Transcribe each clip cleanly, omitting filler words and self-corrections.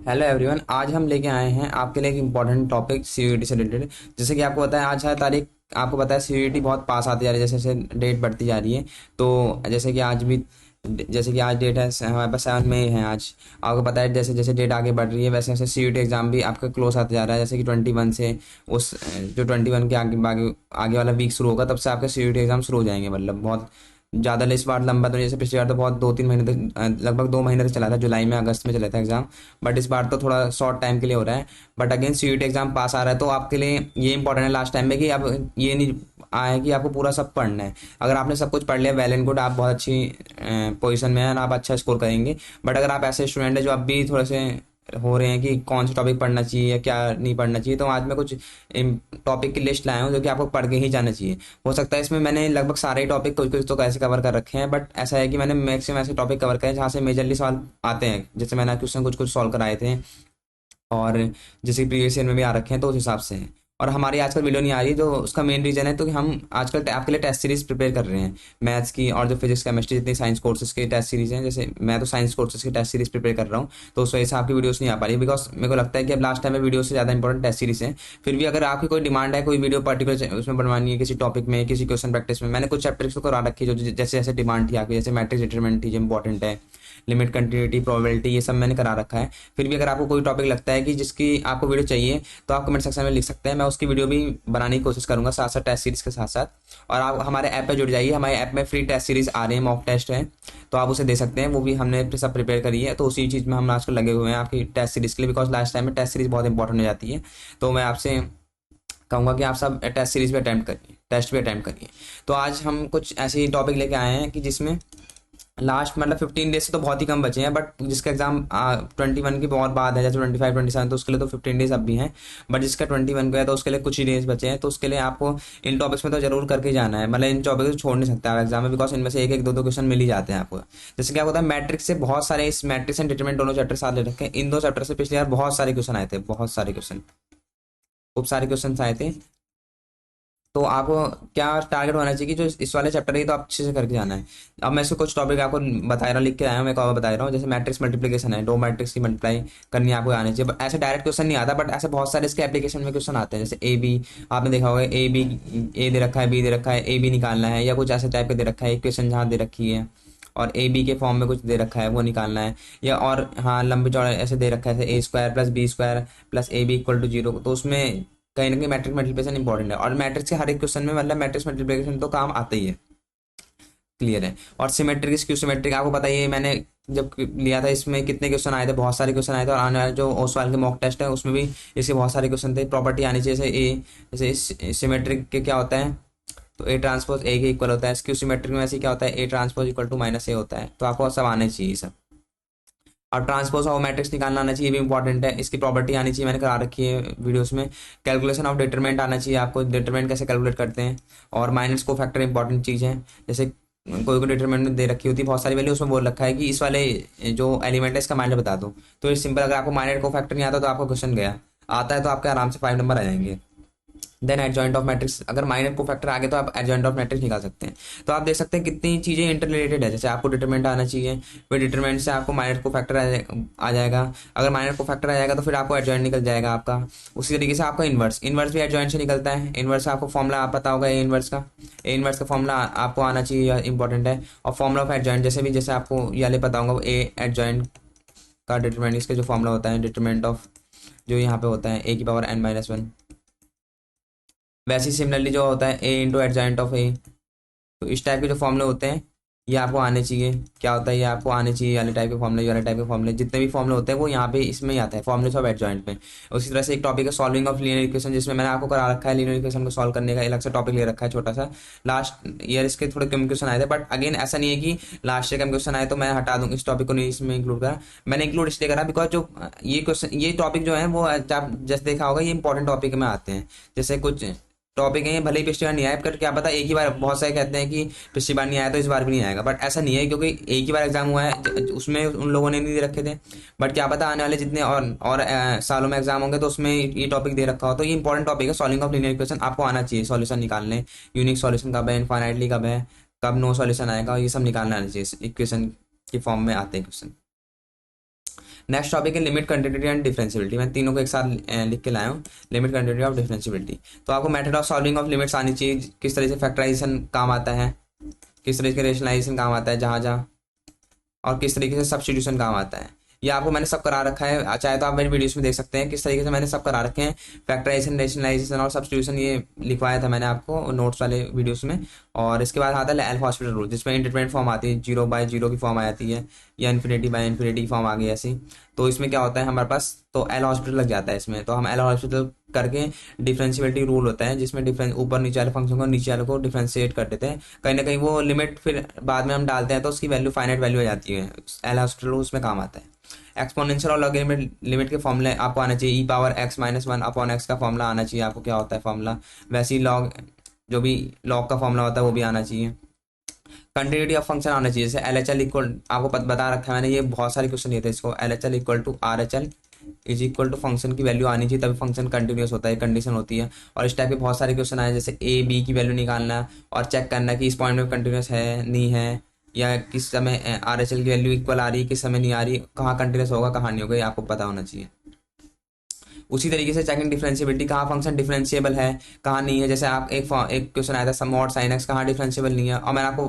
Hello everyone, आज हम लेके आए हैं आपके लिए एक इम्पॉर्टेंट टॉपिक सीयूईटी से रिलेटेड। जैसे कि आपको पता है आज है तारीख, आपको पता है सीयूईटी बहुत पास आती जा रही है, जैसे जैसे डेट बढ़ती जा रही है। तो जैसे कि आज डेट है, हमारे पास 7 मई है आज। आपको पता है जैसे जैसे डेट आगे बढ़ रही है वैसे वैसे सीयूईटी एग्ज़ाम भी आपका क्लोज आते जा रहा है। जैसे कि 21 से उस जो 21 के आगे वाला वीक शुरू होगा, तब से आपके सीयूईटी एग्ज़ाम शुरू हो जाएंगे। मतलब बहुत ज़्यादा इस बार लंबा तो, जैसे पिछली बार तो बहुत 2-3 महीने तक, लगभग 2 महीने तक चला था, जुलाई में अगस्त में चला था एग्ज़ाम। बट इस बार तो थोड़ा शॉर्ट टाइम के लिए हो रहा है। बट अगेन सीयूईटी एग्ज़ाम पास आ रहा है, तो आपके लिए ये इंपॉर्टेंट है लास्ट टाइम में कि अब ये नहीं आए कि आपको पूरा सब पढ़ना है। अगर आपने सब कुछ पढ़ लिया, वेल एंड गुड, आप बहुत अच्छी पोजीशन में हैं और आप अच्छा स्कोर करेंगे। बट अगर आप ऐसे स्टूडेंट हैं जो अब भी थोड़े से हो रहे हैं कि कौन सा टॉपिक पढ़ना चाहिए या क्या नहीं पढ़ना चाहिए, तो आज मैं कुछ टॉपिक की लिस्ट लाया हूँ जो कि आपको पढ़ के ही जाना चाहिए। हो सकता है इसमें मैंने लगभग सारे टॉपिक कुछ कुछ तो कैसे कवर कर रखे हैं, बट ऐसा है कि मैंने मैक्सिमम ऐसे टॉपिक कवर करे हैं जहाँ से मेजरली सवाल आते हैं। जैसे मैंने क्वेश्चन कुछ कुछ सॉल्व कराए थे, और जैसे प्रीवियस ईयर में भी आ रखे हैं, तो उस हिसाब से है। और हमारी आजकल वीडियो नहीं आ रही, जो उसका मेन रीज़न है तो कि हम आजकल आपके लिए टेस्ट सीरीज प्रिपेयर कर रहे हैं मैथ्स की, और जो फिजिक्स केमिस्ट्री जितनी साइंस कोर्सेज की टेस्ट सीरीज हैं। जैसे मैं तो साइंस कोर्सेज की टेस्ट सीरीज प्रिपेयर कर रहा हूँ, तो उस वजह से आपकी वीडियोस नहीं आ पा रही, बिकॉज मेरे को लगता है कि अब लास्ट टाइम में वीडियो से ज़्यादा इंपॉर्टेंट टेस्ट सीरीज है। फिर भी अगर आपकी कोई डिमांड है, कोई वीडियो पर्टिकुलर उसमें बनवानी है किसी टॉपिक में, किसी क्वेश्चन प्रैक्टिस में, मैंने कुछ चैप्टर्स को करा रखी है जो जैसे जैसे डिमांड थी आपकी, जैसे मैट्रिक्स डिटरमिनेंट थी जो इंपॉर्टेंट है, लिमिट, कंटिन्यूटी, प्रोबेबिलिटी, ये सब मैंने करा रखा है। फिर भी अगर आपको कोई टॉपिक लगता है कि जिसकी आपको वीडियो चाहिए, तो आप कमेंट सेक्शन में लिख सकते हैं, मैं उसकी वीडियो भी बनाने की कोशिश करूंगा साथ साथ टेस्ट सीरीज के साथ साथ। और आप हमारे ऐप पे जुड़ जाइए, हमारे ऐप में फ्री टेस्ट सीरीज आ रही है, मॉक टेस्ट है, तो आप उसे दे सकते हैं। वो भी हमने सब प्रिपेयर करी है, तो उसी चीज़ में हम आजकल लगे हुए हैं आपकी टेस्ट सीरीज के लिए, बिकॉज लास्ट टाइम में टेस्ट सीरीज बहुत इंपॉर्टेंट हो जाती है। तो मैं आपसे कहूँगा कि आप सब टेस्ट सीरीज भी अटैम्प्ट करिए, टेस्ट भी अटैम्प्ट करिए। तो आज हम कुछ ऐसे ही टॉपिक लेके आए हैं कि जिसमें लास्ट मतलब 15 डेज से तो बहुत ही कम बचे हैं, बट जिसका एग्जाम 21 की बहुत बाद है, जैसे 25-27, तो उसके लिए तो 15 डेज अब भी हैं। बट जिसका 21 का है तो उसके लिए कुछ ही डेज बचे हैं, तो उसके लिए आपको इन टॉपिक्स में तो जरूर करके जाना है। मतलब इन टॉपिक्स को छोड़ नहीं सकते आप एग्जाम में, बिकॉज इनमें से एक एक दो दो क्वेश्चन मिल ही जाते हैं आपको। जैसे क्या होता है, मैट्रिक्स से बहुत सारे, इस मैट्रिक्स एंड डिटरमिनेंट दोनों चैप्टर साथ ले रखे हैं। इन दो चैप्टर से पिछले यार बहुत सारे क्वेश्चन आए थे, बहुत सारे क्वेश्चन, खूब सारे क्वेश्चन आए थे। तो आपको क्या टारगेट होना चाहिए कि जो इस वाले चैप्टर है तो आप अच्छे से करके जाना है। अब मैं इसको कुछ टॉपिक आपको बता रहा हूँ, लिख के आया हूँ, मैं एक और बता रहा हूँ। जैसे मैट्रिक्स मल्टीप्लिकेशन है, दो मैट्रिक्स की मल्टीप्लाई करनी आपको आनी चाहिए। बट ऐसे डायरेक्ट क्वेश्चन नहीं आता, बट ऐसे बहुत सारे इसके एप्लीकेशन में क्वेश्चन आते हैं। जैसे ए बी, आपने देखा होगा ए बी, ए दे रखा है, बी दे रखा है, ए बी निकालना है, या कुछ ऐसे टाइप का दे रखा है इक्वेशन जहाँ दे रखी है, और ए बी के फॉर्म में कुछ दे रखा है वो निकालना है। या और हाँ, लंबी चौड़े ऐसे दे रखा है, a square plus b square plus a b equal to 0, तो उसमें कहीं ना कहीं मैट्रिक्स मल्टीप्लिकेशन इंपॉर्टेंट है। और मैट्रिक्स के हर एक क्वेश्चन में मतलब मैट्रिक्स मल्टीप्लिकेशन तो काम आता ही है, क्लियर है। और सिमेट्रिक, स्क्यू सिमेट्रिक, आपको पता ही है, मैंने जब लिया था इसमें कितने क्वेश्चन आए थे, बहुत सारे क्वेश्चन आए थे। और आने वाले जो ओसवाल के मॉक टेस्ट है उसमें भी इसके बहुत सारे क्वेश्चन थे। प्रॉपर्टी आनी चाहिए, जैसे ए, जैसे सिमेट्रिक के क्या होता है, तो ए ट्रांसपोज ए के इक्वल होता है। स्क्यू सिमेट्रिक में वैसे क्या होता है, A transpose equal to minus A होता है। तो आपको सब आने चाहिए सब। और ट्रांसपोज ऑफ मैट्रिक्स निकालना आना चाहिए, ये भी इंपॉर्टेंट है। इसकी प्रॉपर्टी आनी चाहिए, मैंने करा रखी है वीडियोस में। कैलकुलेशन ऑफ डिटरमिनेंट आना चाहिए आपको, डिटरमिनेंट कैसे कैलकुलेट करते हैं। और माइनस को फैक्टर इंपॉर्टेंट चीज़ है। जैसे कोई कोई डिटरमिनेंट दे रखी होती है बहुत सारी वैल्यू, उसमें बोल रखा है कि इस वाले जो एलिमेंट है इसका माइनर बता दो। तो ये सिंपल, अगर आपको माइनर को फैक्टर नहीं आता तो आपका क्वेश्चन गया। आता है तो आपके आराम से 5 नंबर आ जाएंगे। देन एडजॉइंट ऑफ मैट्रिक्स, अगर माइनर को फैक्टर आ गए तो आप एडजॉइंट ऑफ मैट्रिक्स निकाल सकते हैं। तो आप देख सकते हैं कितनी चीज़ें इंटर रिलेटेड है। जैसे आपको डिटरमिनेंट आना चाहिए, फिर डिटरमिनेंट से आपको माइनर को फैक्टर आ जाएगा। अगर माइनर को फैक्टर आ जाएगा तो फिर आपको एडजॉइंट निकल जाएगा आपका। उसी तरीके से आपका इन्वर्स, इन्वर्स भी एडजॉइंट से निकलता है। इन्वर्स आपको फॉर्मूला आप पता होगा, ए इन्वर्स का, ए इन्वर्स का फॉर्मूला आपको आना चाहिए, इंपॉर्टेंट है। और फॉर्मूला ऑफ एडजॉइंट जैसे भी, जैसे आपको ये पता होगा, ए एडजॉइंट का डिटरमिनेंट, इसके जो फॉर्मूला होता है डिटरमिनेंट ऑफ, जो यहाँ पे होता है ए की पावर n-1, वैसे ही सिमिलरली जो होता है ए इंटू एडजॉइंट ऑफ ए। तो इस टाइप के जो फॉर्मूले होते हैं ये आपको आने चाहिए। क्या होता है, ये आपको आने चाहिए, वाले टाइप के फॉर्मूले, वाले टाइप के फॉर्मूले, जितने भी फॉर्मूले होते हैं वो यहाँ पे इसमें ही आता है, फॉर्मूले ऑफ एडजॉइंट में। उसी तरह से एक टॉपिक है सॉल्विंग ऑफ लीनियर इक्वेशन, जिसमें मैंने आपको करा रखा है लीनियर इक्वेशन को सॉल्व करने का अलग से टॉपिक ले रखा है छोटा सा। लास्ट ईयर इसके थोड़े कम क्वेश्चन आए थे, बट अगेन ऐसा नहीं है कि लास्ट ईयर कम क्वेश्चन आए तो मैं हटा दूँ, इस टॉपिक को नहीं इसमें इंक्लूड करा। मैंने इंक्लूड इसलिए करा बिकॉज जो ये क्वेश्चन, ये टॉपिक जो है वो आप जैसे देखा होगा ये इंपॉर्टेंट टॉपिक में आते हैं। जैसे कुछ टॉपिक है, भले ही पिछली बार नहीं आया, पर क्या पता एक ही बार, बहुत सारे कहते हैं कि पिछली बार नहीं आया तो इस बार भी नहीं आएगा, बट ऐसा नहीं है, क्योंकि एक ही बार एग्जाम हुआ है, उसमें उन लोगों ने नहीं दे रखे थे। बट क्या पता आने वाले जितने और सालों में एग्जाम होंगे तो उसमें ये टॉपिक दे रखा हो। तो ये इंपॉर्टेंट टॉपिक है, सॉल्विंग ऑफ लीनियर इक्वेशन, आपको आना चाहिए सॉल्यूशन निकालने। यूनिक सॉल्यूशन कब है, इनफाइनाइटली कब है, कब नो सॉल्यूशन आएगा, ये सब निकालना आना चाहिए, इक्वेशन के फॉर्म में आते हैं क्वेश्चन। नेक्स्ट टॉपिक है लिमिट, कंटिन्यूटी एंड डिफरेंशियबिलिटी। मैं तीनों को एक साथ लिख के लाया हूँ, लिमिट, कंटिन्यूटी और डिफरेंशियबिलिटी। तो आपको method of solving of limits आनी चाहिए, किस तरह से फैक्टराइजेशन काम आता है, किस तरह के रेशनलाइजेशन काम आता है जहाँ जहाँ, और किस तरीके से सब्स्टिट्यूशन काम आता है। ये आपको मैंने सब करा रखा है, चाहे तो आप मेरी वीडियोस में देख सकते हैं किस तरीके से मैंने सब करा रखे हैं। फैक्टराइजेशन, रेशनलाइजेशन और सब्स्टिट्यूशन ये लिखवाया था मैंने आपको नोट्स वाले वीडियोस में। और इसके बाद आता है एल हॉस्पिटल रूल, जिसमें इंडिटरमिनेट फॉर्म आती है, 0/0 की फॉर्म आ जाती है, या इन्फिनिटी/इन्फिनिटी की फॉर्म आ गई ऐसी। तो इसमें क्या होता है हमारे पास, तो एल हॉस्पिटल लग जाता है इसमें। तो हम एल हॉस्पिटल करके डिफरेंशियबिलिटी रूल होता है, जिसमें डिफरेंस ऊपर नीचे वाले फंक्शन को नीचे वाले को डिफरेंशिएट कर देते हैं। कहीं ना कहीं वो लिमिट फिर बाद में हम डालते हैं तो उसकी वैल्यू फाइनाइट वैल्यू हो जाती है। एल हॉस्पिटल उसमें काम आता है। एक्सपोनेंशियल और लॉगरिथमिक लिमिट के फॉर्मूले आपको आना चाहिए, e⁻x−1/x का फॉर्मूला आना चाहिए आपको, क्या होता है फॉर्मूला। वैसे ही लॉग, जो भी लॉग का फॉर्मूला होता है वो भी आना चाहिए। कंटिन्यूटी ऑफ फंक्शन आना चाहिए, जैसे LHL इक्वल, आपको बता रखा है मैंने, ये बहुत सारे क्वेश्चन ये थे इसको, LHL equal to RHL is equal to function की वैल्यू आनी चाहिए, तभी फंक्शन कंटिन्यूस होता है, कंडीशन होती है। और इस टाइप के बहुत सारे क्वेश्चन आए, जैसे A B की वैल्यू निकालना और चेक करना कि इस पॉइंट में कंटिन्यूस है नहीं है, या किस समय RHL की वैल्यू इक्वल आ रही है, किस समय नहीं आ रही, कहाँ कंटिन्यूस होगा कहाँ नहीं होगा, ये आपको पता होना चाहिए। उसी तरीके से चेकिंग डिफरेंशियबिलिटी, कहाँ फंक्शन डिफरेंशिएबल है कहाँ नहीं है। जैसे आप एक क्वेश्चन आया था सम मॉड साइन एक्स कहाँ डिफरेंशिएबल नहीं है, और मैंने आपको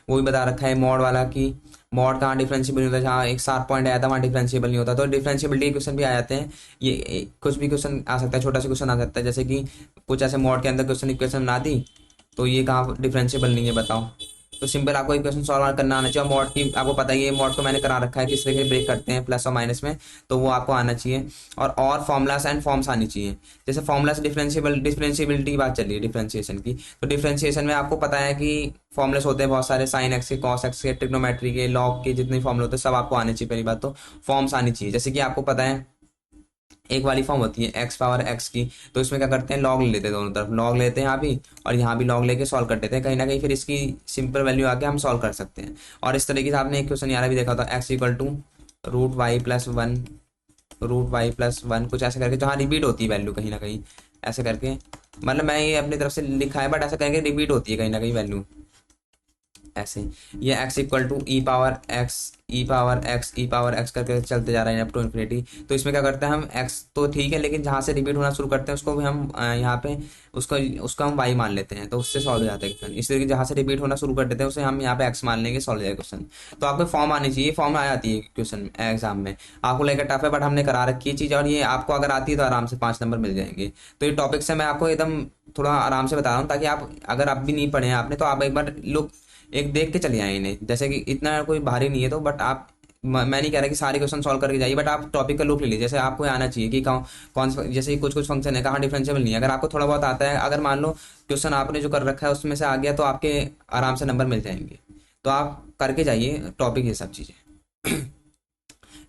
वो भी बता रखा है मॉड वाला कि मॉड कहाँ डिफरेंशिएबल नहीं होता, जहाँ एक शार्प पॉइंट आया था वहाँ डिफरेंशिएबल नहीं होता। तो डिफरेंशिएबिलिटी के क्वेश्चन भी आ जाते हैं, ये कुछ भी क्वेश्चन आ सकता है, छोटा सा क्वेश्चन आ सकता है, जैसे कि कुछ ऐसे मॉड के अंदर क्वेश्चन इक्वेशन बना दी तो ये कहाँ डिफरेंशिएबल नहीं है बताओ। तो सिंपल आपको इक्वेशन सॉल्व करना आना चाहिए। मॉड की आपको पता ही है, मॉड को मैंने करा रखा है किस तरह के ब्रेक करते हैं प्लस और माइनस में, तो वो आपको आना चाहिए। और फॉर्मुलास एंड फॉर्म्स आनी चाहिए, जैसे फॉर्मुलास डिफरेंशिएबिलिटी की बात चली है डिफरेंशिएशन की। तो डिफरेंशिएशन में आपको पता है कि फॉर्मुलेस होते हैं बहुत सारे, साइन एक्स के, कॉस एक्स के, ट्रिग्नोमेट्री के, लॉग के, जितने फॉर्मुले होते हैं सब आपको आने चाहिए। पहली बात तो फॉर्म्स आनी चाहिए, जैसे कि आपको पता है एक वाली फॉर्म होती है x⁻x की, तो इसमें क्या करते हैं लॉग ले लेते हैं, दोनों तरफ लॉग लेते हैं यहाँ भी और यहाँ भी लॉग लेके सॉल्व कर देते हैं, कहीं ना कहीं फिर इसकी सिंपल वैल्यू आके हम सॉल्व कर सकते हैं। और इस तरीके से आपने एक क्वेश्चन यहाँ भी देखा था, x इक्वल टू √y+1 कुछ ऐसे करके, जहाँ रिपीट होती है वैल्यू कहीं ना कहीं ऐसे करके, मतलब मैं ये अपनी तरफ से लिखा है बट ऐसा करके रिपीट होती है कहीं ना कहीं वैल्यू ऐसे। ये x इक्वल टू e⁻x करके चलते जा रहे हैं अप टू इन्फिनिटी। तो इसमें क्या करते हैं हम, x तो ठीक है लेकिन जहाँ से रिपीट होना शुरू करते हैं उसको भी हम यहाँ पे उसको हम y मान लेते हैं, तो उससे सॉल्व हो जाता है क्वेश्चन। इस तरीके जहाँ से रिपीट होना शुरू कर देते हैं उसे हम यहाँ पे x मान लेंगे, सॉल्व हो जाएगा क्वेश्चन। तो आपको फॉर्म आनी चाहिए, फॉर्म आ जाती है क्वेश्चन एग्जाम में, आपको लेकर टफ है बट हमने करा रखी है चीज़, और ये आपको अगर आती है तो आराम से 5 नंबर मिल जाएंगे। तो ये टॉपिक से मैं आपको एकदम थोड़ा आराम से बता रहा हूँ, ताकि आप अगर आप भी नहीं पढ़े हैं आपने तो आप एक बार लुक एक देख के चले आए इन्हें, जैसे कि इतना कोई भारी नहीं है तो, बट आप मैं नहीं कह रहा कि सारे क्वेश्चन सॉल्व करके जाइए, बट आप टॉपिक का लुक ले लीजिए। जैसे आपको आना चाहिए कि जैसे कुछ कुछ फंक्शन है कहाँ डिफरेंशिएबल नहीं है, अगर आपको थोड़ा बहुत आता है, अगर मान लो क्वेश्चन आपने जो कर रखा है उसमें से आ गया तो आपके आराम से नंबर मिल जाएंगे। तो आप करके जाइए टॉपिक ये सब चीज़ें।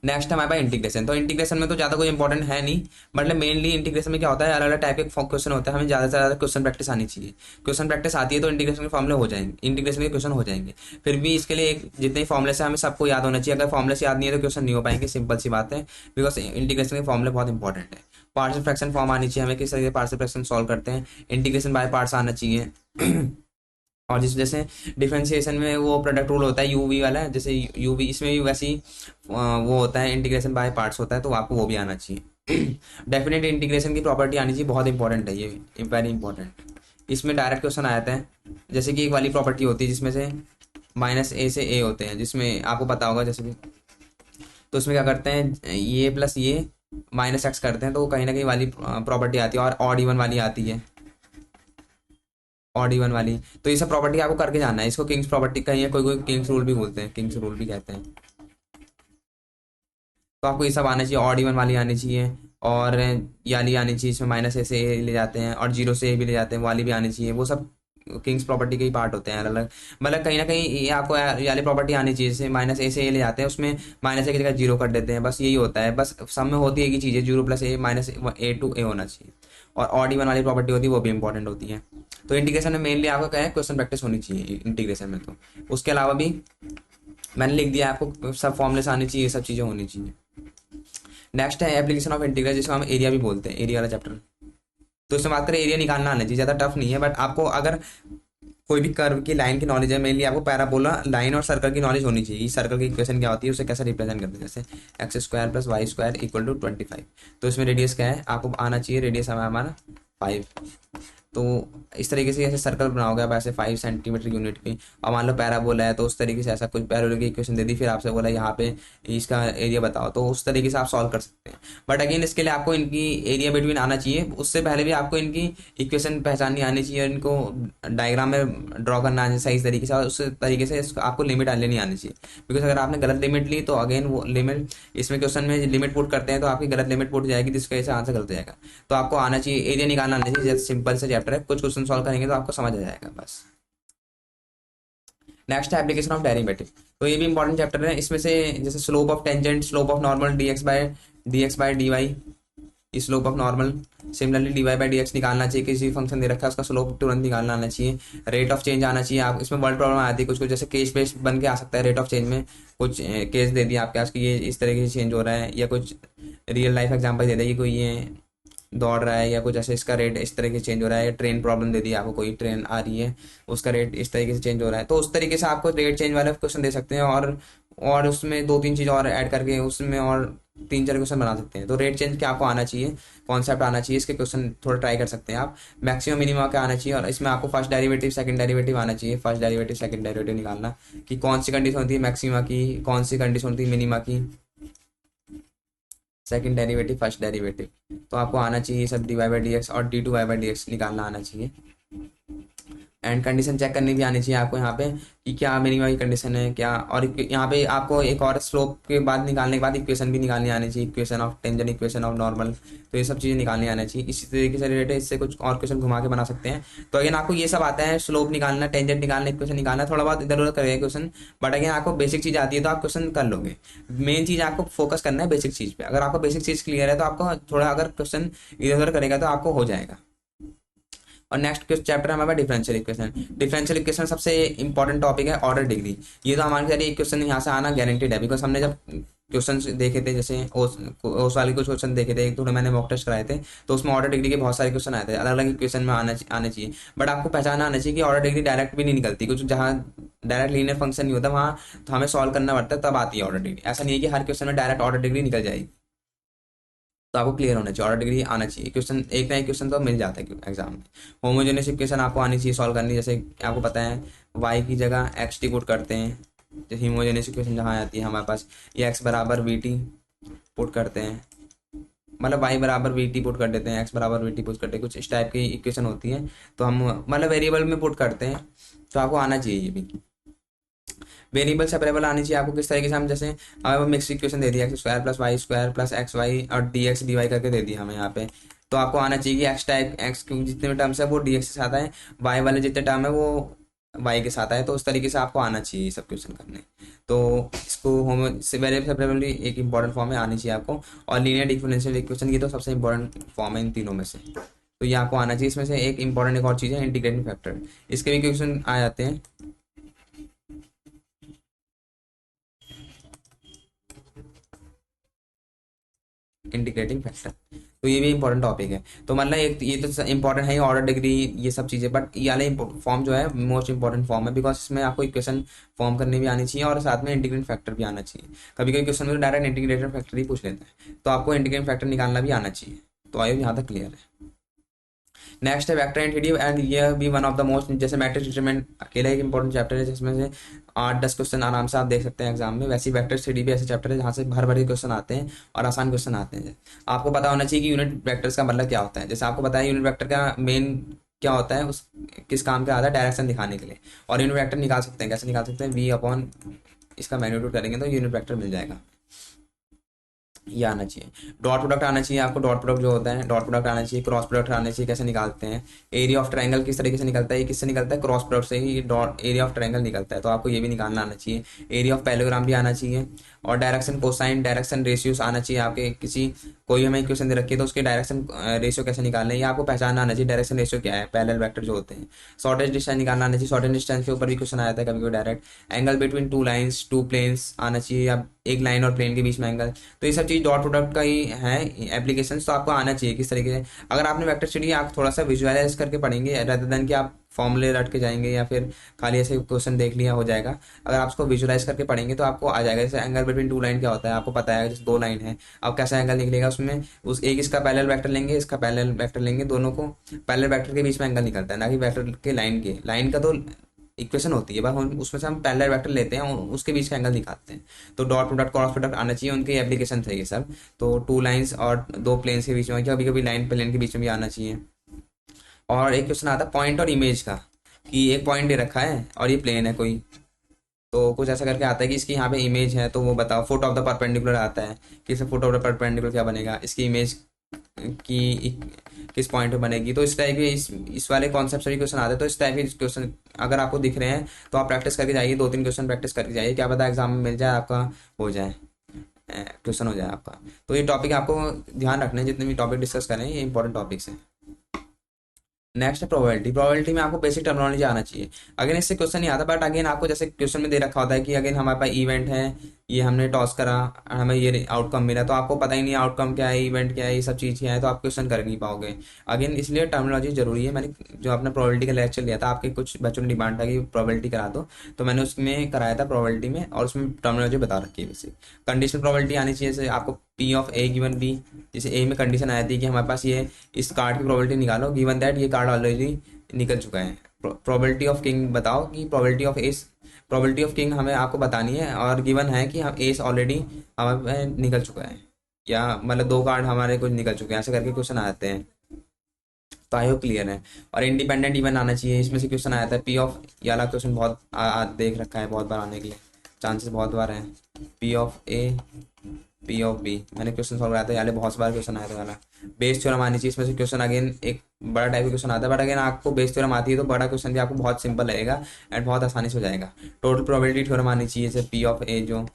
नेक्स्ट हमारे पास इंटीग्रेशन। तो इंटीग्रेशन में तो ज़्यादा कोई इंपॉर्टेंट है नहीं, मतलब मेनली इंटीग्रेशन में क्या होता है, अलग अलग टाइप के क्वेश्चन होते हैं, हमें ज़्यादा से ज़्यादा क्वेश्चन प्रैक्टिस आनी चाहिए। क्वेश्चन प्रैक्टिस आती है तो इंटीग्रेशन के फॉर्मूले हो जाएंगे, इंटीग्रेशन के क्वेश्चन हो जाएंगे। फिर भी इसके लिए जितने फॉर्मूले से हमें सबको याद होना चाहिए, अगर फॉर्मूले से याद नहीं है तो क्वेश्चन नहीं हो पाएंगे, सिंपल सी बात है, बिकॉज इंटीग्रेशन के फॉर्मूले बहुत इंपॉर्टेंट है। पार्शियल फ्रैक्शन फॉर्म आनी चाहिए हमें, किस तरह से पार्शियल फ्रैक्शन सॉल्व करते हैं, इंटीग्रेशन बाय पार्ट्स आना चाहिए। और जिस जैसे डिफरेंशिएशन में वो प्रोडक्ट रूल होता है यूवी वाला, जैसे यूवी इसमें भी वैसे ही वो होता है, इंटीग्रेशन बाय पार्ट्स होता है, तो आपको वो भी आना चाहिए। डेफिनेट इंटीग्रेशन की प्रॉपर्टी आनी चाहिए, बहुत इंपॉर्टेंट है ये, वेरी इंपॉर्टेंट। इसमें डायरेक्ट क्वेश्चन आ जाता है, जैसे कि एक वाली प्रॉपर्टी होती है जिसमें से -a से a होते हैं, जिसमें आपको पता होगा जैसे भी, तो उसमें क्या करते हैं ये प्लस ये -x करते हैं, तो कहीं ना कहीं वाली प्रॉपर्टी आती है, और ऑड इवन वाली आती है, ऑड इवन वाली। तो ये सब प्रॉपर्टी आपको करके जाना है, इसको किंग्स प्रॉपर्टी कहीं कोई कोई किंग्स रूल भी बोलते हैं, किंग्स रूल भी कहते हैं। तो आपको ये सब आना चाहिए, ऑड इवन वाली आनी चाहिए, और ये वाली आनी चाहिए, इसमें -a से a ले जाते हैं और 0 से a भी ले जाते हैं, वाली भी आनी चाहिए। वो सब किंग्स प्रॉपर्टी के ही पार्ट होते हैं अलग अलग, मतलब कहीं ना कहीं ये आपको ये वाली प्रॉपर्टी आनी चाहिए, जैसे -a से a ले जाते हैं, उसमें -a की जगह 0 कर देते हैं, बस यही होता है। बस सब में होती है एक ही चीज़ है, 0 + a -a to a होना चाहिए। और ऑड इवन वाली प्रॉपर्टी होती है वो भी इंपॉर्टेंट होती है। तो इंटीग्रेशन में मेनली आपको क्या है, क्वेश्चन प्रैक्टिस होनी चाहिए इंटीग्रेशन में। तो उसके अलावा भी मैंने लिख दिया आपको, सब फॉर्मुलेस आनी चाहिए, सब चीज़ें होनी चाहिए। नेक्स्ट है एप्लीकेशन ऑफ इंटीग्रल, जिसको हम एरिया भी बोलते हैं, एरिया वाला चैप्टर। तो इसमें बात करें, एरिया निकालना आना चाहिए, ज़्यादा टफ नहीं है, बट आपको अगर कोई भी कर्व की लाइन की नॉलेज है, मेनली आपको पैराबोला लाइन और सर्कल की नॉलेज होनी चाहिए। सर्कल की इक्वेशन क्या होती है, उसे कैसे रिप्रेजेंट करते हैं, जैसे X square plus Y square equal to 25। तो इसमें रेडियस क्या है आपको आना चाहिए, रेडियस हमारा 5। तो इस तरीके से ऐसे सर्कल बनाओगे आप, ऐसे 5 सेंटीमीटर यूनिट की। और मान लो पैराबोला है तो उस तरीके से ऐसा कुछ पैराबोला की इक्वेशन दे दी, फिर आपसे बोला यहाँ पे इसका एरिया बताओ, तो उस तरीके से आप सॉल्व कर सकते हैं। बट अगेन इसके लिए आपको इनकी एरिया बिटवीन आना चाहिए, उससे पहले भी आपको इनकी इक्वेशन पहचाननी आनी चाहिए, इनको डायग्राम में ड्रॉ करना आना चाहिए सही तरीके से, और उस तरीके से आपको लिमिट लेनी आनी चाहिए। बिकॉज अगर आपने गलत लिमिट ली तो अगेन वो लिमिट, इसमें क्वेश्चन में लिमिट पुट करते हैं तो आपकी गलत लिमिट पुट जाएगी, जिसकी वजह से आंसर गलत हो जाएगा। तो आपको आना चाहिए, एरिया निकालना आना चाहिए। जैसे सिंपल से चैप्टर है, कुछ क्वेश्चन सॉल्व करेंगे तो आपको समझ आ जाएगा बस। नेक्स्ट है एप्लीकेशन ऑफ डेरिवेटिव। तो ये भी इंपॉर्टेंट चैप्टर है। इसमें से जैसे slope of tangent, slope of normal, D X by D Y, slope of normal, similarly D Y by D x निकालना चाहिए। किसी फंक्शन दे रखा है उसका स्लोप तुरंत निकालना आना चाहिए। रेट ऑफ चेंज आना चाहिए। आप इसमें वर्ड प्रॉब्लम आती है कुछ कुछ, जैसे केस बेस बन के आ सकता है रेट ऑफ चेंज में। कुछ केस दे दिया आपके पास कि ये इस तरीके से चेंज हो रहा है, या कुछ रियल लाइफ एग्जाम्पल दे देगी, कोई ये दौड़ रहा है या कुछ ऐसे, इसका रेट इस तरीके से चेंज हो रहा है। ट्रेन प्रॉब्लम दे दी आपको, कोई ट्रेन आ रही है उसका रेट इस तरीके से चेंज हो रहा है, तो उस तरीके से आपको रेट चेंज वाले क्वेश्चन दे सकते हैं। और उसमें 2-3 चीज़ और ऐड करके उसमें और 3-4 क्वेश्चन बना सकते हैं। तो रेट चेंज क्या आपको आना चाहिए, कॉन्सेप्ट आना चाहिए, इसके क्वेश्चन थोड़ा ट्राई कर सकते हैं आप। मैक्सिमम मिनिमम क्या आना चाहिए, और इसमें आपको फर्स्ट डेरिवेटिव सेकंड डेरिवेटिव आना चाहिए। फर्स्ट डेरिवेटिव सेकंड डेरिवेटिव निकालना कि कौन सी कंडीशन होती है मैक्सिमा की, कौन सी कंडीशन होती है मिनिमा की, सेकंड डेरिवेटिव फर्स्ट डेरिवेटिव। तो आपको आना चाहिए सब, d Y by D x और d two y by D x निकालना आना चाहिए। एंड कंडीशन चेक करनी भी आनी चाहिए आपको यहाँ पे कि क्या मिनिमम की कंडीशन है क्या। और यहाँ पे आपको एक और स्लोप के बाद निकालने के बाद इक्वेशन भी निकालनी आनी चाहिए, equation of tangent, equation of normal. तो ये सब चीज़ें निकालनी आनी चाहिए। इसी तरीके से रिलेटेड इससे कुछ और क्वेश्चन घुमा के बना सकते हैं। तो अगेन आपको ये सब आता है, स्लोप निकालना, टेंजेंट निकालना, इक्वेशन निकालना, थोड़ा बहुत इधर उधर करेगा क्वेश्चन। बट अगेन आपको बेसिक चीज़ आती है तो आप क्वेश्चन कर लोगे। मेन चीज़ आपको फोकस करना है बेसिक चीज़ पे। अगर आपको बेसिक चीज़ क्लियर है तो आपको थोड़ा अगर क्वेश्चन इधर उधर करेगा तो आपको हो जाएगा। और नेक्स्ट चैप्टर है हमारा डिफरेंशियल इक्वेशन। डिफरेंशियल इक्वेशन सबसे इंपॉर्टेंट टॉपिक है, ऑर्डर डिग्री। ये तो हमारे सारे एक क्वेश्चन यहाँ से आना गारंटेड है, बिकॉज हमने जब क्वेश्चन देखे थे, जैसे ओस वाले कुछ क्वेश्चन देखे थे, थोड़े मैंने मॉक टेस्ट कराए थे, तो उसमें ऑर्डर डिग्री के बहुत सारे क्वेश्चन आए थे, अलग अलग इक्वेशन में आने चाहिए। बट आपको पहचाना आना चाहिए कि ऑर्डर डिग्री डायरेक्ट भी नहीं निकलती, कुछ जहाँ डायरेक्ट लीनियर फंक्शन नहीं होता वहाँ तो हमें सॉल्व करना पड़ता है, तब आती है ऑर्डर डिग्री। ऐसा नहीं है कि हर क्वेश्चन में डायरेक्ट ऑर्डर डिग्री निकल जाएगी। तो आपको क्लियर होना चाहिए, ऑर्डर डिग्री आना चाहिए। क्वेश्चन एक ना एक क्वेश्चन तो मिल जाता है एग्जाम में। होमोजेनियस इक्वेशन आपको आनी चाहिए सॉल्व करनी, जैसे आपको पता है वाई की जगह एक्स टी पुट करते हैं। जैसे होमोजेनियस इक्वेशन जहाँ आती है हमारे पास, ये एक्स बराबर वी टी पुट करते हैं, मतलब वाई बराबर वी टी पुट कर देते हैं, एक्स बराबर वी टी पुट करते हैं, कुछ इस टाइप की इक्वेशन होती है। तो हम मतलब वेरिएबल में पुट करते हैं, तो आपको आना चाहिए ये भी। वेरिएबल सेपरेबल आनी चाहिए आपको, किस तरीके से हम, जैसे अब मिक्स इक्वेशन दे दिया X square plus Y square plus X Y और डी एक्स डी वाई करके दे दिया हमें यहाँ पे। तो आपको आना चाहिए कि एक्स टाइप एक्स के जितने भी टर्म्स है वो डी एक्स के साथ आए, वाई वाले जितने टर्म है वो वाई के साथ आए। तो उस तरीके से आपको आना चाहिए सब क्वेश्चन करने। तो इसको होमो वेरिएबल सेपरेबल एक इंपॉर्टेंट फॉर्म में आनी चाहिए आपको। और लीनियर डिफरेंशियल इक्वेशन की तो सबसे इंपॉर्टेंट फॉर्म है इन तीनों में से, तो ये आपको आना चाहिए। इसमें से एक इंपॉर्टेंट एक और चीज़ है इंटीग्रेटिंग फैक्टर, इसके भी क्वेश्चन आ जाते हैं। इंटीग्रेटिंग फैक्टर, तो ये भी इंपॉर्टेंट टॉपिक है। तो मतलब एक ये तो इंपॉर्टेंट है ऑर्डर डिग्री ये सब चीज़ें, बट ये वाले फॉर्म जो है मोस्ट इंपॉर्टेंट फॉर्म है, बिकॉज इसमें आपको इक्वेशन फॉर्म करनी भी आनी चाहिए और साथ में इंटीग्रेटिंग फैक्टर भी आना चाहिए। कभी कभी क्वेश्चन में डायरेक्ट इंटीग्रेटेड फैक्टर ही पूछ लेते हैं, तो आपको इंटीग्रेटिंग फैक्टर निकालना भी आना चाहिए। तो आइए यहाँ तक क्लियर है। नेक्स्ट है वेक्टर एंटिटी, एंड ये भी वन ऑफ द मोस्ट, जैसे मैट्रिक्स डिटरमिनेंट अकेला एक इंपॉर्टेंट चैप्टर है जिसमें से 8-10 क्वेश्चन आराम से आप देख सकते हैं एग्जाम में। वैसे वेक्टर स्टडी भी ऐसे चैप्टर है जहाँ से भर भर क्वेश्चन आते हैं और आसान क्वेश्चन आते हैं। आपको पता होना चाहिए कि यूनिट वेक्टर्स का मतलब क्या होता है। जैसे आपको पता है यूनिट वेक्टर का मेन क्या होता है, उस किस काम का आता है, डायरेक्शन दिखाने के लिए। और यूनिट वेक्टर निकाल सकते हैं, कैसे निकाल सकते हैं, v अपॉन इसका मैग्नीट्यूड करेंगे तो यूनिट वेक्टर मिल जाएगा। ये आना चाहिए। डॉट प्रोडक्ट आना चाहिए आपको, डॉट प्रोडक्ट जो होता है डॉट प्रोडक्ट आना चाहिए। क्रॉस प्रोडक्ट आना चाहिए, कैसे निकालते हैं। एरिया ऑफ ट्रायंगल किस तरीके से निकलता है, ये किससे निकलता है, क्रॉस प्रोडक्ट से ही डॉट एरिया ऑफ ट्रायंगल निकलता है। तो आपको ये भी निकालना आना चाहिए। एरिया ऑफ पैरेललोग्राम भी आना चाहिए। और डायरेक्शन कोसाइन डायरेक्शन रेशियोस आना चाहिए आपके, किसी कोई हमें इक्वेशन दे रखी है तो उसके डायरेक्शन रेशियो कैसे निकालना है ये आपको पहचानना आना चाहिए। डायरेक्शन रेशियो क्या है, पैरेलल वेक्टर जो होते हैं। शॉर्टेज डिस्टेंस निकालना आना चाहिए, शॉर्टेज डिस्टेंस के ऊपर भी क्वेश्चन आया था कभी कभी direct. Angle between two lines two planes आना चाहिए, या एक लाइन और प्लेन के बीच में एंगल। तो ये सब चीज़ डॉट प्रोडक्ट का ही है एप्लीकेशन, तो आपको आना चाहिए किस तरीके से। अगर आपने वेक्टर स्टडी आप थोड़ा सा विजुअलाइज करके पढ़ेंगे रादर देन कि आप फॉर्मूले रट के जाएंगे या फिर खाली ऐसे क्वेश्चन देख लिया हो जाएगा। अगर आप उसको विजुअलाइज करके पढ़ेंगे तो आपको आ जाएगा। जैसे एंगल बिटवीन टू लाइन क्या होता है आपको पता है, जैसे दो लाइन है, अब कैसा एंगल निकलेगा उसमें, उस एक इसका पैरेलल वेक्टर लेंगे, इसका पैरेलल वेक्टर लेंगे, दोनों को पैरेलल वेक्टर के बीच में एंगल निकलता है, ना कि वेक्टर के लाइन के। लाइन का तो इक्वेशन होती है, बस हम उसमें से हम पैरेलल वेक्टर लेते हैं और उसके बीच का एंगल निकालते हैं। तो डॉट प्रोडक्ट क्रॉस प्रोडक्ट आना चाहिए, उनकी एप्लीकेशन है ये सब। तो टू लाइंस और दो प्लेन्स के बीच में, कभी कभी लाइन प्लेन के बीच में भी आना चाहिए। और एक क्वेश्चन आता है पॉइंट और इमेज का, कि एक पॉइंट दे रखा है और ये प्लेन है कोई, तो कुछ ऐसा करके आता है कि इसकी यहाँ पे इमेज है, तो वो बताओ फुट ऑफ द परपेंडिकुलर आता है कि इससे फुट ऑफ द परपेंडिकुलर क्या बनेगा, इसकी इमेज की किस पॉइंट पे बनेगी। तो इस टाइप के इस वाले कॉन्सेप्ट से भी क्वेश्चन आते हैं। तो इस टाइप के क्वेश्चन अगर आपको दिख रहे हैं तो आप प्रैक्टिस करके जाइए, दो तीन क्वेश्चन प्रैक्टिस करके जाइए, क्या पता एग्जाम में मिल जाए आपका, हो जाए क्वेश्चन हो जाए आपका। तो ये टॉपिक आपको ध्यान रखना है, जितने भी टॉपिक डिस्कस करें ये इंपॉर्टेंट टॉपिक्स हैं। नेक्स्ट है प्रोबेबिलिटी। प्रोबेबिलिटी में आपको बेसिक टर्मिनोलॉजी आना चाहिए। अगेन इससे क्वेश्चन नहीं आता, बट अगेन आपको जैसे क्वेश्चन में दे रखा होता है कि अगेन हमारे पास इवेंट है, ये हमने टॉस करा, हमें ये आउटकम मिला, तो आपको पता ही नहीं आउटकम क्या है, इवेंट क्या है, ये सब चीज़ क्या है, तो आप क्वेश्चन कर नहीं पाओगे। अगेन इसलिए टर्मिनोलॉजी जरूरी है। मैंने जो अपना प्रोबेबिलिटी का लेक्चर लिया था, आपके कुछ बच्चों ने डिमांड था कि प्रोबेबिलिटी करा दो, तो मैंने उसमें कराया था प्रोबेबिलिटी में, और उसमें टर्मिनोलॉजी बता रखी है बेसिक। कंडीशनल प्रोबेबिलिटी आनी चाहिए, जैसे आपको P of A given B, जैसे ए में कंडीशन आई थी कि हमारे पास ये इस कार्ड की प्रोबेबिलिटी निकालो, गिवन दैट ये कार्ड ऑलरेडी निकल चुका है। प्रोबेबिलिटी ऑफ किंग बताओ कि probability of S, probability of king हमें आपको बतानी है, और गिवन है कि हम एस ऑलरेडी हमारे निकल चुका है, या मतलब दो कार्ड हमारे कुछ निकल चुके हैं, ऐसे करके क्वेश्चन आते हैं। तो आई होप क्लियर है। और इंडिपेंडेंट इवन आना चाहिए, इसमें से क्वेश्चन आया था पी ऑफ, ये वाला क्वेश्चन बहुत देख रखा है बहुत बार आने के लिए, चांसेस बहुत बार हैं। P of A P of B मैंने क्वेश्चन सॉल्व कराया था, यार बहुत बार क्वेश्चन आया था वाला। बेस थ्योरम आनी चाहिए, इसमें से क्वेश्चन अगेन एक बड़ा टाइप का क्वेश्चन आता है, बट अगेन आपको बेस थ्योरम आती है तो बड़ा क्वेश्चन भी आपको बहुत सिंपल लगेगा एंड बहुत आसानी से हो जाएगा। टोटल प्रोबेबिलिटी थ्योरम आनी चाहिए, जैसे पी ऑफ ए जो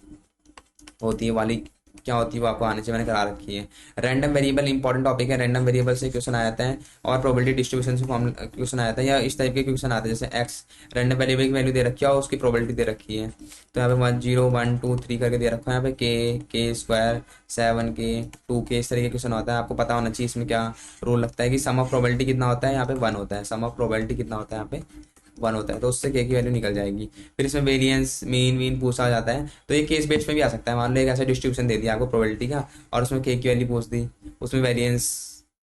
होती है वाली क्या होती है वो आपको आने से मैंने करा रखी है। रैंडम वेरिएबल इंपॉर्टेंट टॉपिक है, रैंडम वेरिएबल से क्वेश्चन आ जाता है, और प्रोबेबिलिटी डिस्ट्रीब्यूशन से फॉर्म क्वेश्चन आया था, या इस टाइप के क्वेश्चन आते हैं जैसे एक्स रैंडम वेरिएबल की वैल्यू दे रखी है और उसकी प्रोबेबिलिटी दे रखी है। तो यहाँ पे 1 0 1 2 3 करके दे रखा है, यहाँ पे के स्क्वायर 7 के 2 के, इस तरीके क्वेश्चन होता है। आपको पता होना चाहिए इसमें क्या रूल लगता है कि सम ऑफ प्रोबेबिलिटी कितना होता है, यहाँ पे 1 होता है, सम ऑफ प्रोबेबिलिटी कितना होता है यहाँ पे 1 होता है, तो उससे के की वैल्यू निकल जाएगी। फिर इसमें वेरिएंस मीन वीन पूछा जाता है, तो ये केस बेस में भी आ सकता है। मान लो एक ऐसा डिस्ट्रीब्यूशन दे दिया आपको प्रोबेबिलिटी का, और उसमें के की वैल्यू पूछ दी, उसमें वेरिएंस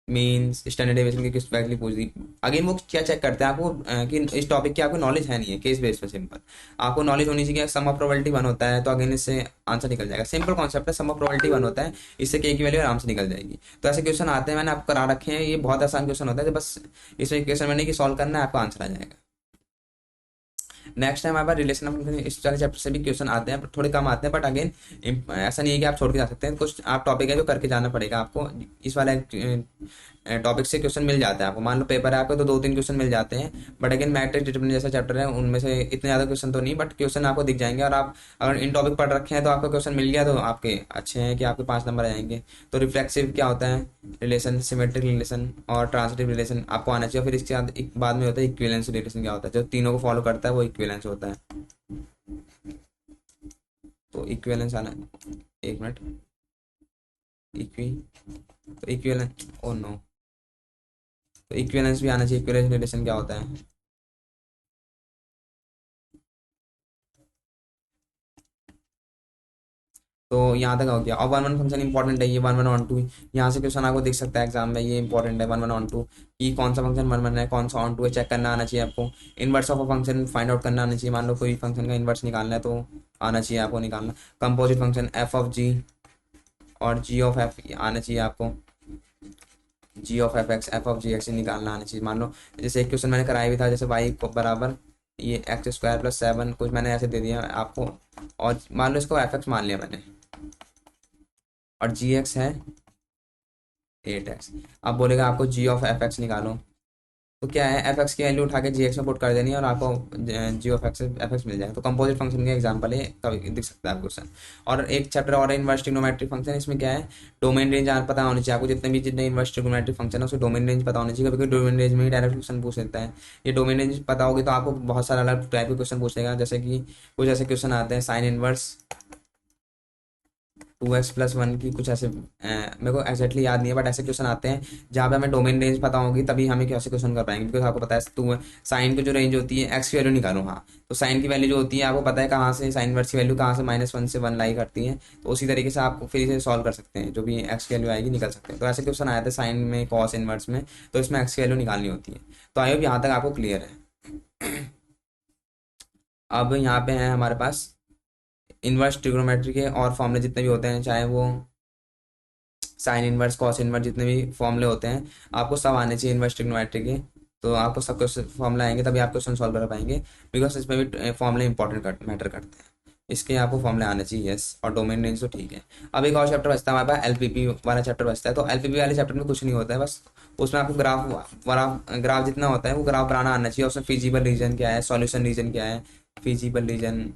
मीन स्टैंडर्ड डेविएशन की किस वैल्यू पूछ दी। अगेन वो क्या चेक करते हैं आपको कि इस टॉपिक की आपको नॉलेज है नहीं है, केस बेस पे सिंपल आपको नॉलेज होनी चाहिए। सम ऑफ प्रोबेबिलिटी 1 होता है, तो अगेन इससे आंसर निकल जाएगा। सिंपल कॉन्सेप्ट है, सम ऑफ प्रोबेबिलिटी 1 होता है, इससे के की वैल्यू आराम से निकल जाएगी। तो ऐसे क्वेश्चन आते हैं, मैंने आपको करा रखे हैं, ये बहुत आसान क्वेश्चन होता है, बस इसमें क्वेश्चन मैंने कि सॉल्व करना है, आपको आंसर आ जाएगा। नेक्स्ट टाइम हमारे पास रिलेशन ऑफ फंक्शन, इस वाले चैप्टर से भी क्वेश्चन आते हैं, थोड़े कम आते हैं, बट अगेन ऐसा नहीं है कि आप छोड़ के जा सकते हैं, कुछ आप टॉपिक है जो करके जाना पड़ेगा आपको। इस वाले टॉपिक से क्वेश्चन मिल जाता है आपको, मान लो पेपर है आपको तो दो तीन क्वेश्चन मिल जाते हैं, बट अगेन मैट्रिक्स डिटरमिनेंट जैसा चैप्टर है उनमें से इतने ज़्यादा क्वेश्चन तो नहीं, बट क्वेश्चन आपको दिख जाएंगे। और आप अगर इन टॉपिक पढ़ रखे हैं तो आपका क्वेश्चन मिल गया तो आपके अच्छे हैं कि आपके 5 नंबर आ जाएंगे। तो रिफ्लेक्सिव क्या होता है रिलेशन, सिमेट्रिक रिलेशन और ट्रांजिटिव रिलेशन आपको आना चाहिए। फिर इसके बाद में होता है इक्विवेलेंस रिलेशन, क्या होता है जो तीनों को फॉलो करता है वो इक्विवेलेंस होता है। तो इक्विवेलेंस आना, एक मिनट, इक्वी तो इक्विवेलेंस, ओ नो, तो इक्विवेलेंस भी आना चाहिए। इक्विवेलेंस रिलेशन क्या होता है, तो यहाँ तक हो गया। और वन वन फंक्शन इंपॉर्टेंट है, ये 1 1 1 2 यहाँ से क्वेश्चन आपको दिख सकता है एग्जाम में, ये इंपॉर्टेंट है 1 1 1 2 कि कौन सा फंक्शन 1 1 है कौन सा 1 2 है, चेक करना आना चाहिए आपको। Inverse of a function find out करना आना चाहिए, मान लो कोई फंक्शन का इनवर्स निकालना है तो आना चाहिए आपको निकालना। Composite function f of g और जी ऑफ एफ आना चाहिए आपको, g of f x f of g x निकालना आना चाहिए। मान लो जैसे एक क्वेश्चन मैंने कराया भी था, जैसे वाई को बराबर ये एक्स स्क्वायर प्लस 7 कुछ मैंने ऐसे दे दिया आपको, और मान लो इसको एफ एक्स मान लिया मैंने, और जी एक्स है 8x। अब बोलेगा आपको जी ऑफ एफ एक्स निकालो, तो क्या है एफ एक्स की वैल्यू उठा के जी एक्स में पुट कर देनी है और आपको g of x F x मिल जाएगा। तो कंपोजिट फंक्शन का एग्जांपल है, कभी दिख सकता है आपको क्वेश्चन। और एक चैप्टर और इनवर्स ट्रिग्नोमेट्रिक फंक्शन, इसमें क्या है डोमेन रेंज पता होनी चाहिए आपको, जितने इनवर्स ट्रिग्नोमेट्रिक फंक्शन है उसको डोमेन रेंज पता होनी चाहिए। कभी डोमेन रेंज में ही डायरेक्ट क्वेश्चन पूछ लेता है, ये डोमेन रेंज पता होगी तो आपको बहुत सारा अलग टाइप के क्वेश्चन पूछेगा। जैसे कि कुछ ऐसे क्वेश्चन आते हैं साइन इनवर्स 2x+1 की कुछ ऐसे मेरे को एग्जैक्टली याद नहीं है, बट ऐसे क्वेश्चन आते हैं जहाँ पे हमें डोमेन रेंज पता होगी तभी हमें कैसे क्वेश्चन कर पाएंगे, बिकॉज आपको पता है टू साइन की जो रेंज होती है, एक्स की वैल्यू निकालो, हाँ तो साइन की वैल्यू जो होती है आपको पता है कहाँ से, साइन इनवर्स की वैल्यू कहाँ से -1 से 1 लाई करती है, तो उसी तरीके से आप फिर इसे सॉल्व कर सकते हैं, जो भी एक्स की वैल्यू आएगी निकल सकते हैं। तो ऐसे क्वेश्चन आए थे साइन में, कॉस इनवर्स में, तो इसमें एक्स की वैल्यू निकालनी होती है। तो आई होप यहाँ तक आपको क्लियर है। अब यहाँ पे है हमारे पास इनवर्स ट्रिग्नोमेट्री के और फॉर्मूले जितने भी होते हैं, चाहे वो साइन इनवर्स, कॉस इनवर्स, जितने भी फॉर्मूले होते हैं आपको सब आने चाहिए इनवर्स ट्रिग्नोमेट्री के। तो आपको सब क्वेश्चन फॉर्मूला आएंगे तभी आप क्वेश्चन सॉल्व कर पाएंगे, बिकॉज इसमें भी फॉर्मूले इंपॉर्टेंट मैटर करते हैं, इसके आपको फॉर्मूले आने चाहिए। यस, और डोमेन रेंज तो ठीक है। अब एक और चैप्टर बचता है हमारे पास, एलपीपी वाला चैप्टर बचता है। तो एलपीपी वाले चैप्टर में कुछ नहीं होता है, बस उसमें आपको ग्राफ जितना होता है वो ग्राफ बनाना आना चाहिए। उसमें फिजिबल रीजन क्या है, सॉल्यूशन रीजन क्या है, फिजिबल रीजन,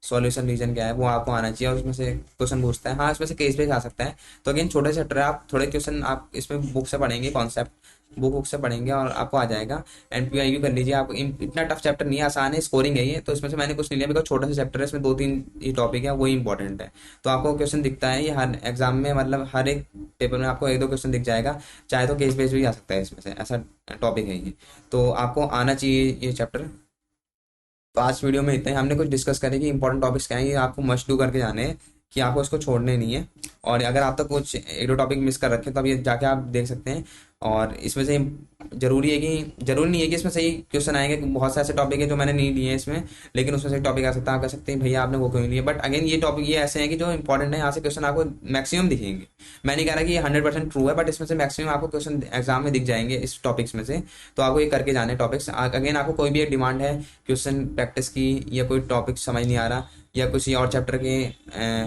सॉल्यूशन रीजन क्या है, वो आपको आना चाहिए। और उसमें से क्वेश्चन पूछता है, हाँ इसमें से केस बेस आ सकता है। तो अगेन छोटे चैप्टर है, आप थोड़े क्वेश्चन आप इसमें बुक से पढ़ेंगे, कॉन्सेप्ट बुक से पढ़ेंगे और आपको आ जाएगा। एनपीआईक्यू कर लीजिए आप, इतना टफ चैप्टर नहीं है, आसान है, स्कोरिंग है ये। तो इसमें से मैंने कुछ नहीं लिया बिकॉज छोटा सा चैप्टर है, इसमें 2-3 ही टॉपिक है, वही इंपॉर्टेंट है। तो आपको क्वेश्चन दिखता है ये हर एग्जाम में, मतलब हर एक पेपर में आपको 1-2 क्वेश्चन दिख जाएगा, चाहे तो केस बेस भी आ सकता है इसमें से, ऐसा टॉपिक है ये। तो आपको आना चाहिए ये चैप्टर। तो आज वीडियो में इतना ही, हमने कुछ डिस्कस करें कि इंपॉर्टेंट टॉपिक्स क्या हैं, ये आपको मस्ट डू करके जाने हैं, कि आपको इसको छोड़ने नहीं है। और अगर आप तक कुछ 1-2 टॉपिक मिस कर रखे हैं तो अब ये जाके आप देख सकते हैं। और इसमें से जरूरी नहीं है कि इसमें सही क्वेश्चन आएंगे, बहुत से ऐसे टॉपिक है जो मैंने नहीं लिए हैं इसमें, लेकिन उसमें से टॉपिक आ सकता है, आप कह सकते हैं भैया आपने वो क्यों नहीं लिया। बट अगेन ये टॉपिक ये ऐसे हैं कि जो इंपॉर्टेंट है, यहाँ से क्वेश्चन आपको मैक्सिमम दिखेंगे। मैं नहीं कह रहा कि ये 100% ट्रू है, बट इसमें से मैक्सिमम आपको क्वेश्चन एग्जाम में दिख जाएंगे इस टॉपिक्स में से। तो आपको ये करके जाने टॉपिक्स। अगेन आपको कोई भी एक डिमांड है क्वेश्चन प्रैक्टिस की, या कोई टॉपिक समझ नहीं आ रहा, या कुछ और चैप्टर के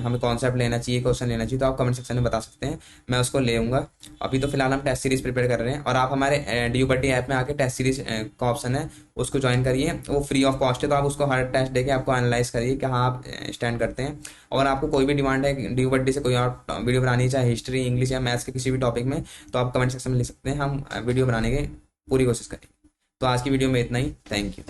हमें कॉन्सेप्ट लेना चाहिए, क्वेश्चन लेना चाहिए, तो आप कमेंट सेक्शन में बता सकते हैं, मैं उसको ले आऊँगा। अभी तो फिलहाल हम टेस्ट सीरीज प्रिपेयर कर रहे हैं, और आप हमारे ड्यूबर्टी ऐप में आके टेस्ट सीरीज का ऑप्शन है उसको ज्वाइन करिए, वो फ्री ऑफ कॉस्ट है। तो आप उसको हर टेस्ट देके आपको एनालाइज करिए कि हाँ आप स्टैंड करते हैं। और आपको कोई भी डिमांड है ड्यूबर्टी से कोई और वीडियो बनानी है, चाहे हिस्ट्री, इंग्लिश या मैथ्स के किसी भी टॉपिक में, तो आप कमेंट सेक्शन में लिख सकते हैं, हम वीडियो बनाने की पूरी कोशिश करेंगे। तो आज की वीडियो में इतना ही, थैंक यू।